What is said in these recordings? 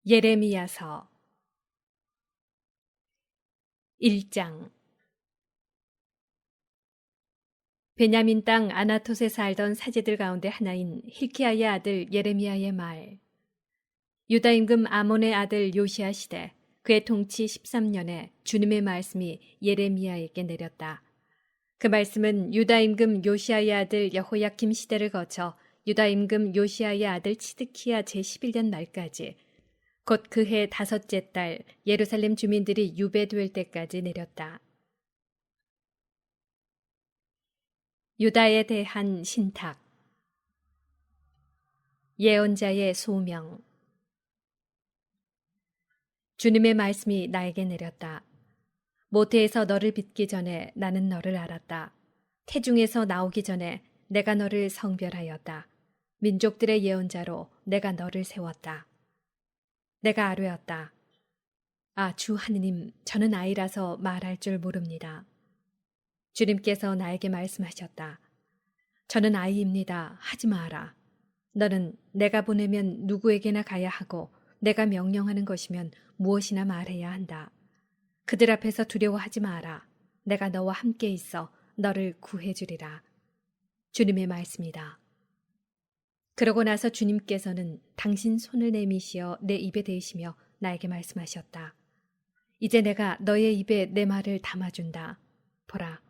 예레미야서 1장. 베냐민 땅 아나톳에 살던 사제들 가운데 하나인 hilki야의 아들 예레미야의 말. 유다 임금 아몬의 아들 요시야 시대 그의 통치 13년에 주님의 말씀이 예레미야에게 내렸다. 그 말씀은 유다 임금 요시야의 아들 여호야김 시대를 거쳐 유다 임금 요시야의 아들 치드키야 제11년 말까지 곧 그해 5째 달 예루살렘 주민들이 유배될 때까지 내렸다. 유다에 대한 신탁. 예언자의 소명. 주님의 말씀이 나에게 내렸다. 모태에서 너를 빚기 전에 나는 너를 알았다. 태중에서 나오기 전에 내가 너를 성별하였다. 민족들의 예언자로 내가 너를 세웠다. 내가 아뢰었다. 아, 주 하느님, 저는 아이라서 말할 줄 모릅니다. 주님께서 나에게 말씀하셨다. 저는 아이입니다. 하지 마라. 너는 내가 보내면 누구에게나 가야 하고 내가 명령하는 것이면 무엇이나 말해야 한다. 그들 앞에서 두려워하지 마라. 내가 너와 함께 있어 너를 구해주리라. 주님의 말씀이다. 그러고 나서 주님께서는 당신 손을 내미시어 내 입에 대시며 나에게 말씀하셨다. 이제 내가 너의 입에 내 말을 담아준다. 보라,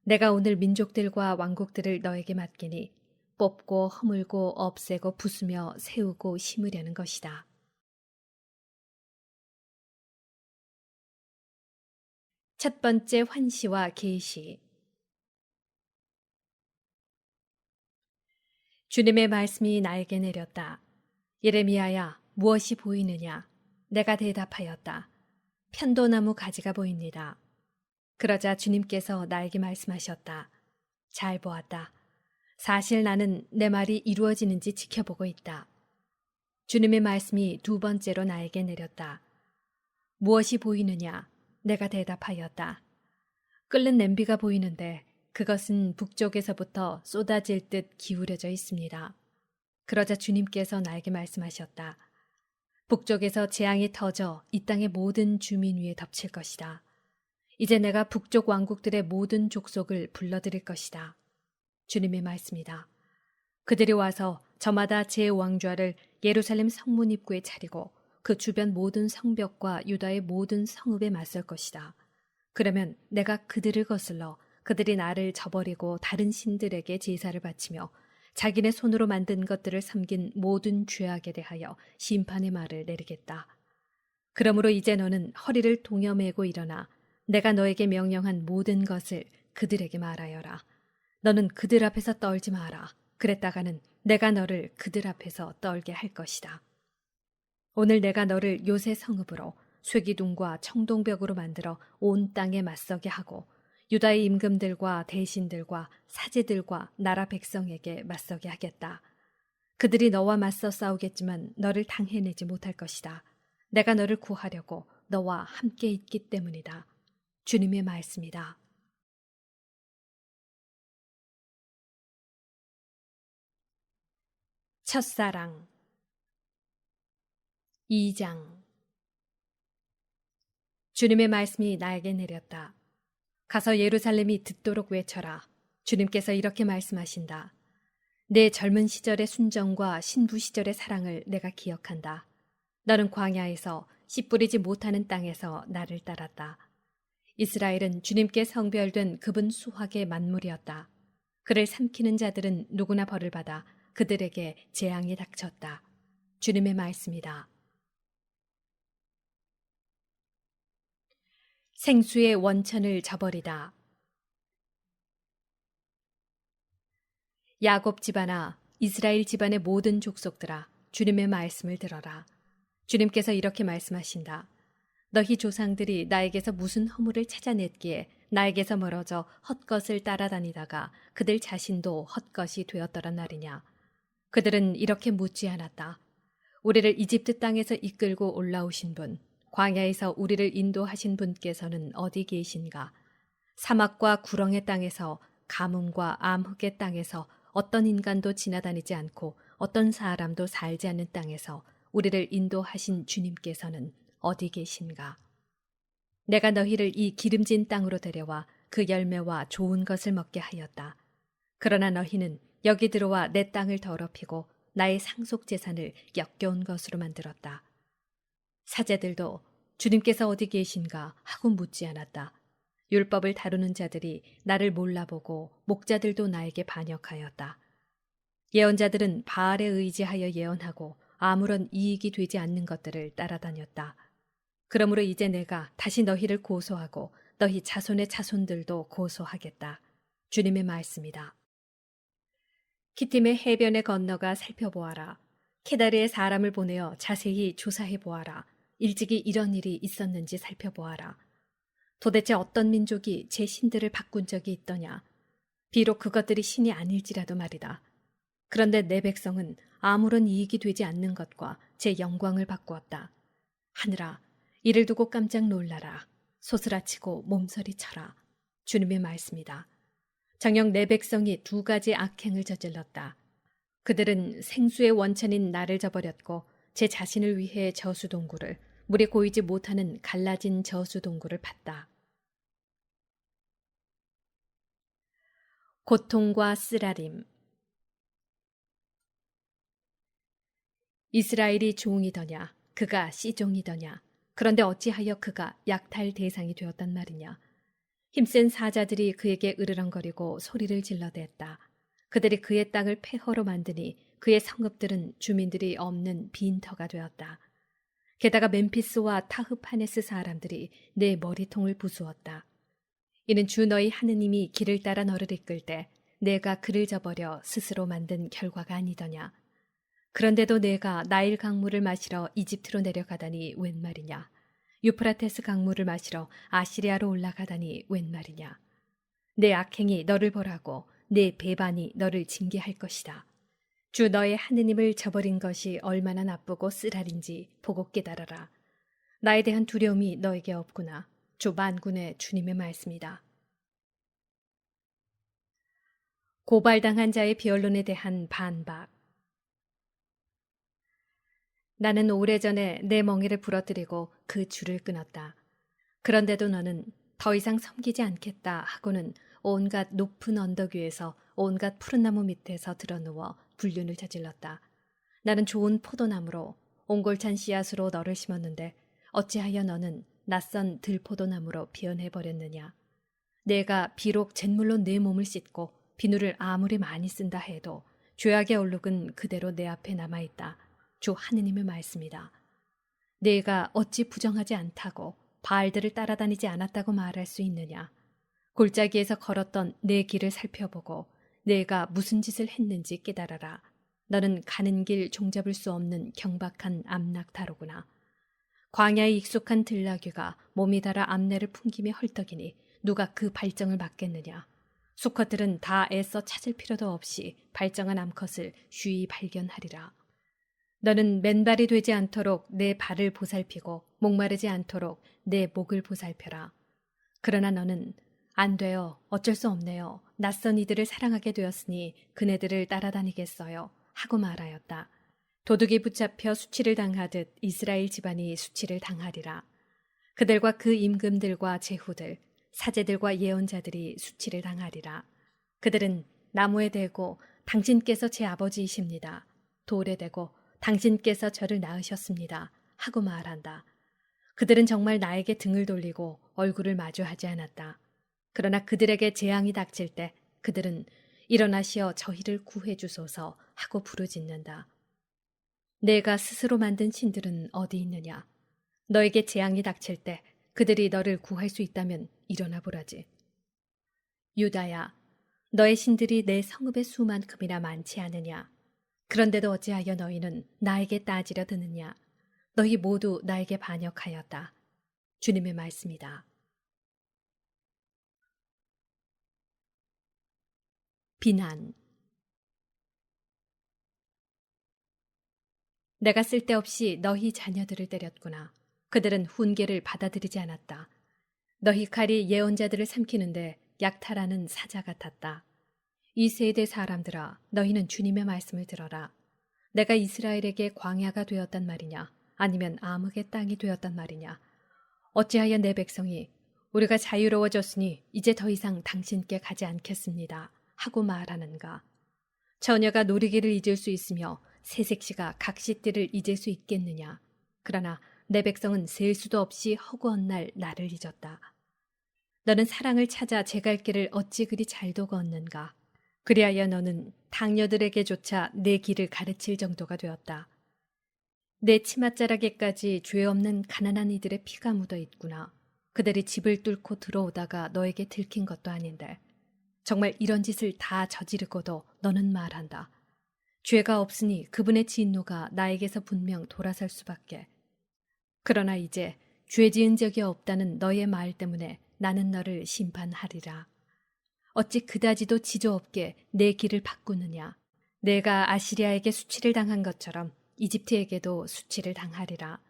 내가 오늘 민족들과 왕국들을 너에게 맡기니 뽑고 허물고 없애고 부수며 세우고 심으려는 것이다. 첫 번째 환시와 계시. 주님의 말씀이 나에게 내렸다. 예레미야야, 무엇이 보이느냐? 내가 대답하였다. 편도나무 가지가 보입니다. 그러자 주님께서 나에게 말씀하셨다. 잘 보았다. 사실 나는 내 말이 이루어지는지 지켜보고 있다. 주님의 말씀이 두 번째로 나에게 내렸다. 무엇이 보이느냐? 내가 대답하였다. 끓는 냄비가 보이는데 그것은 북쪽에서부터 쏟아질 듯 기울여져 있습니다. 그러자 주님께서 나에게 말씀하셨다. 북쪽에서 재앙이 터져 이 땅의 모든 주민 위에 덮칠 것이다. 이제 내가 북쪽 왕국들의 모든 족속을 불러들일 것이다. 주님의 말씀이다. 그들이 와서 저마다 제 왕좌를 예루살렘 성문 입구에 차리고 그 주변 모든 성벽과 유다의 모든 성읍에 맞설 것이다. 그러면 내가 그들을 거슬러 그들이 나를 저버리고 다른 신들에게 제사를 바치며 자기네 손으로 만든 것들을 섬긴 모든 죄악에 대하여 심판의 말을 내리겠다. 그러므로 이제 너는 허리를 동여매고 일어나 내가 너에게 명령한 모든 것을 그들에게 말하여라. 너는 그들 앞에서 떨지 마라. 그랬다가는 내가 너를 그들 앞에서 떨게 할 것이다. 오늘 내가 너를 요새 성읍으로 쇠기둥과 청동벽으로 만들어 온 땅에 맞서게 하고 유다의 임금들과 대신들과 사제들과 나라 백성에게 맞서게 하겠다. 그들이 너와 맞서 싸우겠지만 너를 당해내지 못할 것이다. 내가 너를 구하려고 너와 함께 있기 때문이다. 주님의 말씀이다. 첫사랑. 2장. 주님의 말씀이 나에게 내렸다. 가서 예루살렘이 듣도록 외쳐라. 주님께서 이렇게 말씀하신다. 내 젊은 시절의 순정과 신부 시절의 사랑을 내가 기억한다. 너는 광야에서 씨 뿌리지 못하는 땅에서 나를 따랐다. 이스라엘은 주님께 성별된 그분 수확의 만물이었다. 그를 삼키는 자들은 누구나 벌을 받아 그들에게 재앙이 닥쳤다. 주님의 말씀이다. 생수의 원천을 저버리다. 야곱 집안아, 이스라엘 집안의 모든 족속들아, 주님의 말씀을 들어라. 주님께서 이렇게 말씀하신다. 너희 조상들이 나에게서 무슨 허물을 찾아냈기에 나에게서 멀어져 헛것을 따라다니다가 그들 자신도 헛것이 되었더란 말이냐. 그들은 이렇게 묻지 않았다. 우리를 이집트 땅에서 이끌고 올라오신 분, 광야에서 우리를 인도하신 분께서는 어디 계신가? 사막과 구렁의 땅에서, 가뭄과 암흑의 땅에서 어떤 인간도 지나다니지 않고 어떤 사람도 살지 않는 땅에서 우리를 인도하신 주님께서는 어디 계신가? 내가 너희를 이 기름진 땅으로 데려와 그 열매와 좋은 것을 먹게 하였다. 그러나 너희는 여기 들어와 내 땅을 더럽히고 나의 상속 재산을 역겨운 것으로 만들었다. 사제들도 주님께서 어디 계신가 하고 묻지 않았다. 율법을 다루는 자들이 나를 몰라보고 목자들도 나에게 반역하였다. 예언자들은 바알에 의지하여 예언하고 아무런 이익이 되지 않는 것들을 따라다녔다. 그러므로 이제 내가 다시 너희를 고소하고 너희 자손의 자손들도 고소하겠다. 주님의 말씀이다. 키팀의 해변에 건너가 살펴보아라. 케다르에 사람을 보내어 자세히 조사해 보아라. 일찍이 이런 일이 있었는지 살펴보아라. 도대체 어떤 민족이 제 신들을 바꾼 적이 있더냐? 비록 그것들이 신이 아닐지라도 말이다. 그런데 내 백성은 아무런 이익이 되지 않는 것과 제 영광을 바꾸었다. 하늘아, 이를 두고 깜짝 놀라라. 소스라치고 몸서리 쳐라. 주님의 말씀이다. 정녕 내 백성이 두 가지 악행을 저질렀다. 그들은 생수의 원천인 나를 저버렸고 제 자신을 위해 저수동굴을, 물에 고이지 못하는 갈라진 저수동굴을 팠다. 고통과 쓰라림. 이스라엘이 종이더냐, 그가 씨종이더냐. 그런데 어찌하여 그가 약탈 대상이 되었단 말이냐. 힘센 사자들이 그에게 으르렁거리고 소리를 질러댔다. 그들이 그의 땅을 폐허로 만드니 그의 성읍들은 주민들이 없는 빈터가 되었다. 게다가 멤피스와 타흐파네스 사람들이 내 머리통을 부수었다. 이는 주 너희 하느님이 길을 따라 너를 이끌 때 내가 그를 저버려 스스로 만든 결과가 아니더냐. 그런데도 내가 나일 강물을 마시러 이집트로 내려가다니 웬 말이냐. 유프라테스 강물을 마시러 아시리아로 올라가다니 웬 말이냐. 내 악행이 너를 벌하고 내 배반이 너를 징계할 것이다. 주 너의 하느님을 저버린 것이 얼마나 나쁘고 쓰라린지 보고 깨달아라. 나에 대한 두려움이 너에게 없구나. 주 만군의 주님의 말씀이다. 고발당한 자의 변론에 대한 반박. 나는 오래전에 내 멍에를 부러뜨리고 그 줄을 끊었다. 그런데도 너는 더 이상 섬기지 않겠다 하고는 온갖 높은 언덕 위에서 온갖 푸른 나무 밑에서 드러누워 불륜을 저질렀다. 나는 좋은 포도나무로 옹골찬 씨앗으로 너를 심었는데 어찌하여 너는 낯선 들포도나무로 변해버렸느냐. 내가 비록 잿물로 내 몸을 씻고 비누를 아무리 많이 쓴다 해도 죄악의 얼룩은 그대로 내 앞에 남아있다. 주 하느님의 말씀이다. 내가 어찌 부정하지 않다고 바알들을 따라다니지 않았다고 말할 수 있느냐. 골짜기에서 걸었던 내 길을 살펴보고 내가 무슨 짓을 했는지 깨달아라. 너는 가는 길 종잡을 수 없는 경박한 암낙타로구나. 광야에 익숙한 들나귀가 몸이 닳아 암내를 풍기며 헐떡이니 누가 그 발정을 막겠느냐. 수컷들은 다 애써 찾을 필요도 없이 발정한 암컷을 쉬이 발견하리라. 너는 맨발이 되지 않도록 내 발을 보살피고 목마르지 않도록 내 목을 보살펴라. 그러나 너는 안 돼요. 어쩔 수 없네요. 낯선 이들을 사랑하게 되었으니 그네들을 따라다니겠어요. 하고 말하였다. 도둑이 붙잡혀 수치를 당하듯 이스라엘 집안이 수치를 당하리라. 그들과 그 임금들과 제후들, 사제들과 예언자들이 수치를 당하리라. 그들은 나무에 대고 당신께서 제 아버지이십니다. 돌에 대고 당신께서 저를 낳으셨습니다. 하고 말한다. 그들은 정말 나에게 등을 돌리고 얼굴을 마주하지 않았다. 그러나 그들에게 재앙이 닥칠 때 그들은 일어나시어 저희를 구해 주소서 하고 부르짖는다. 내가 스스로 만든 신들은 어디 있느냐? 너에게 재앙이 닥칠 때 그들이 너를 구할 수 있다면 일어나 보라지. 유다야, 너의 신들이 내 성읍의 수만큼이나 많지 않으냐? 그런데도 어찌하여 너희는 나에게 따지려 드느냐? 너희 모두 나에게 반역하였다. 주님의 말씀이다. 비난. 내가 쓸데없이 너희 자녀들을 때렸구나. 그들은 훈계를 받아들이지 않았다. 너희 칼이 예언자들을 삼키는데 약탈하는 사자 같았다. 이 세대 사람들아, 너희는 주님의 말씀을 들어라. 내가 이스라엘에게 광야가 되었단 말이냐? 아니면 암흑의 땅이 되었단 말이냐? 어찌하여 내 백성이 우리가 자유로워졌으니 이제 더 이상 당신께 가지 않겠습니다 하고 말하는가? 처녀가 놀이기를 잊을 수 있으며 새색시가 각시띠를 잊을 수 있겠느냐? 그러나 내 백성은 셀 수도 없이 허구한 날 나를 잊었다. 너는 사랑을 찾아 제 갈 길을 어찌 그리 잘도 걷는가? 그리하여 너는 당녀들에게조차 내 길을 가르칠 정도가 되었다. 내 치맛자락에까지 죄 없는 가난한 이들의 피가 묻어 있구나. 그들이 집을 뚫고 들어오다가 너에게 들킨 것도 아닌데. 정말 이런 짓을 다 저지르고도 너는 말한다. 죄가 없으니 그분의 진노가 나에게서 분명 돌아설 수밖에. 그러나 이제 죄 지은 적이 없다는 너의 말 때문에 나는 너를 심판하리라. 어찌 그다지도 지조 없게 내 길을 바꾸느냐. 내가 아시리아에게 수치를 당한 것처럼 이집트에게도 수치를 당하리라.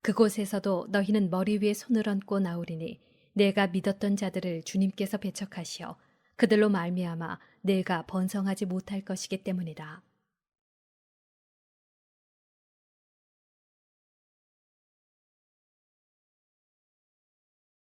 그곳에서도 너희는 머리 위에 손을 얹고 나오리니 내가 믿었던 자들을 주님께서 배척하시어 그들로 말미암아 내가 번성하지 못할 것이기 때문이다.